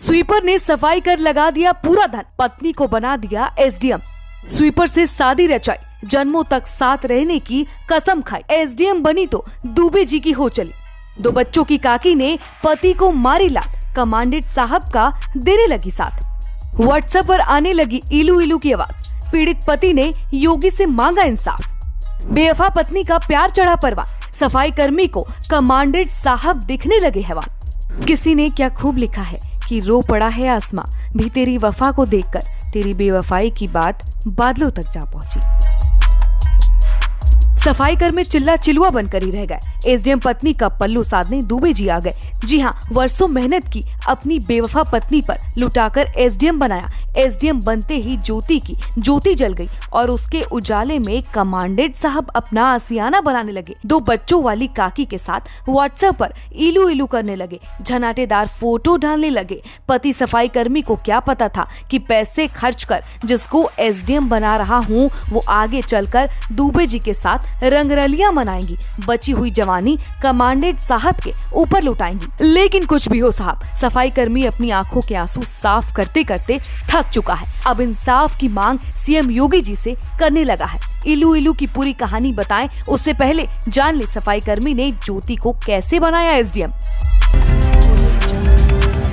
Sweeper ने सफाई कर लगा दिया पूरा धन, पत्नी को बना दिया एसडीएम। स्वीपर से शादी रचाई, जन्मों तक साथ रहने की कसम खाई, एसडीएम बनी तो दुबे जी की हो चली। 2 बच्चों की काकी ने पति को मारी लात, कमांडेंट साहब का देने लगी साथ। व्हाट्सएप पर आने लगी इलू इलू की आवाज, पीड़ित पति ने योगी से मांगा इंसाफ। बेवफा पत्नी का प्यार चढ़ा परवान, सफाई कर्मी को कमांडेंट साहब दिखने लगे हैवान। किसी ने क्या खूब लिखा है कि रो पड़ा है आसमां भी तेरी वफा को देखकर, तेरी बेवफाई की बात बादलों तक जा पहुंची। सफाई कर्मी चिल्ला चिलुआ बनकर ही रह गए। एसडीएम पत्नी का पल्लू साधने दुबे जी आ गए। जी हाँ, वर्षों मेहनत की अपनी बेवफा पत्नी पर लुटाकर एसडीएम बनाया। एसडीएम बनते ही ज्योति की ज्योति जल गई और उसके उजाले में कमांडेंट साहब अपना आसियाना बनाने लगे। 2 बच्चों वाली काकी के साथ व्हाट्सएप पर इलू इलू करने लगे, झनाटेदार फोटो डालने लगे। पति सफाई कर्मी को क्या पता था कि पैसे खर्च कर जिसको एसडीएम बना रहा हूँ वो आगे चलकर दुबे जी के साथ रंगरलियां मनाएंगी, बची हुई जवानी कमांडेंट साहब के ऊपर लुटाएंगी। लेकिन कुछ भी हो साहब, सफाई कर्मी अपनी आंखों के आंसू साफ करते करते थक चुका है। अब इंसाफ की मांग सीएम योगी जी से करने लगा है। इलू इलू की पूरी कहानी बताएं उससे पहले जान ले सफाई कर्मी ने ज्योति को कैसे बनाया एसडीएम।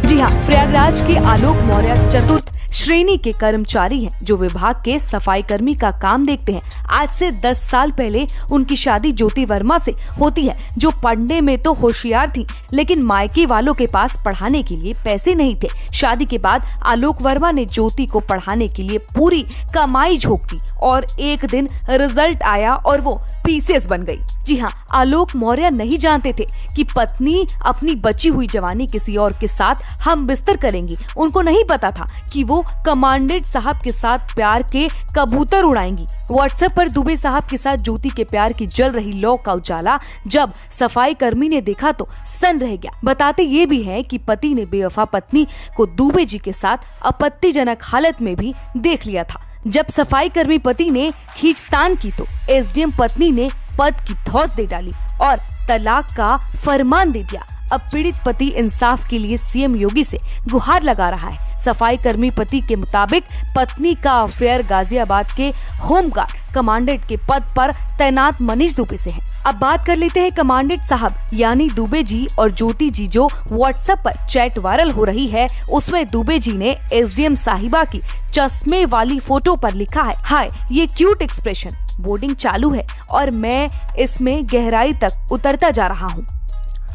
जी हाँ, प्रयागराज के आलोक मौर्य चतुर्थ श्रेणी के कर्मचारी हैं जो विभाग के सफाई कर्मी का काम देखते हैं। आज से 10 साल पहले उनकी शादी ज्योति वर्मा से होती है, जो पढ़ने में तो होशियार थी लेकिन मायके वालों के पास पढ़ाने के लिए पैसे नहीं थे। शादी के बाद आलोक वर्मा ने ज्योति को पढ़ाने के लिए पूरी कमाई झोंक दी और एक दिन रिजल्ट आया और वो पीसीएस बन गई। जी हाँ, आलोक मौर्य नहीं जानते थे कि पत्नी अपनी बची हुई जवानी किसी और के साथ हम बिस्तर करेंगी। उनको नहीं पता था कि वो कमांडेंट साहब के साथ प्यार के कबूतर उड़ाएंगी। व्हाट्सएप पर दुबे साहब के साथ ज्योति के प्यार की जल रही लौ का उजाला जब सफाई कर्मी ने देखा तो सन रह गया। बताते ये भी है कि पति ने बेवफा पत्नी को दुबे जी के साथ आपत्तिजनक हालत में भी देख लिया था। जब सफाई कर्मी पति ने खींचतान की तो एसडीएम पत्नी ने पद की धौंस दे डाली और तलाक का फरमान दे दिया। अब पीड़ित पति इंसाफ के लिए सीएम योगी से गुहार लगा रहा है। सफाई कर्मी पति के मुताबिक पत्नी का अफेयर गाजियाबाद के होमगार्ड कमांडेंट के पद पर तैनात मनीष दुबे से है। अब बात कर लेते हैं कमांडेंट साहब यानी दुबे जी और ज्योति जी। जो व्हाट्सएप पर चैट वायरल हो रही है उसमें दुबे जी ने एसडीएम साहिबा की चश्मे वाली फोटो पर लिखा है, हाय ये क्यूट एक्सप्रेशन, बोर्डिंग चालू है और मैं इसमें गहराई तक उतरता जा रहा हूँ।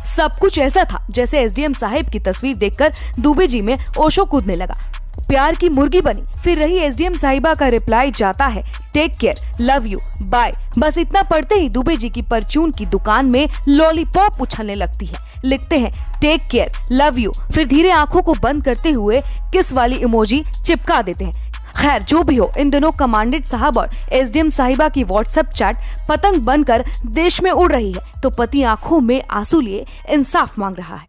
सब कुछ ऐसा था जैसे एसडीएम साहिब की तस्वीर देखकर दुबे जी में ओशो कूदने लगा। प्यार की मुर्गी बनी। फिर रही एसडीएम साहिबा का रिप्लाई जाता है, take care, love you, bye. बस इतना पढ़ते ही दुबे जी की परचून की दुकान में लॉलीपॉप उछलने लगती है। लिखते हैं टेक केयर, लव यू, फिर धीरे आंखों को बंद करते हुए किस वाली इमोजी चिपका देते हैं। खैर जो भी हो, इन दिनों कमांडेंट साहब और एसडीएम साहिबा की व्हाट्सएप चैट पतंग बनकर देश में उड़ रही है तो पति आंखों में आंसू लिए इंसाफ मांग रहा है।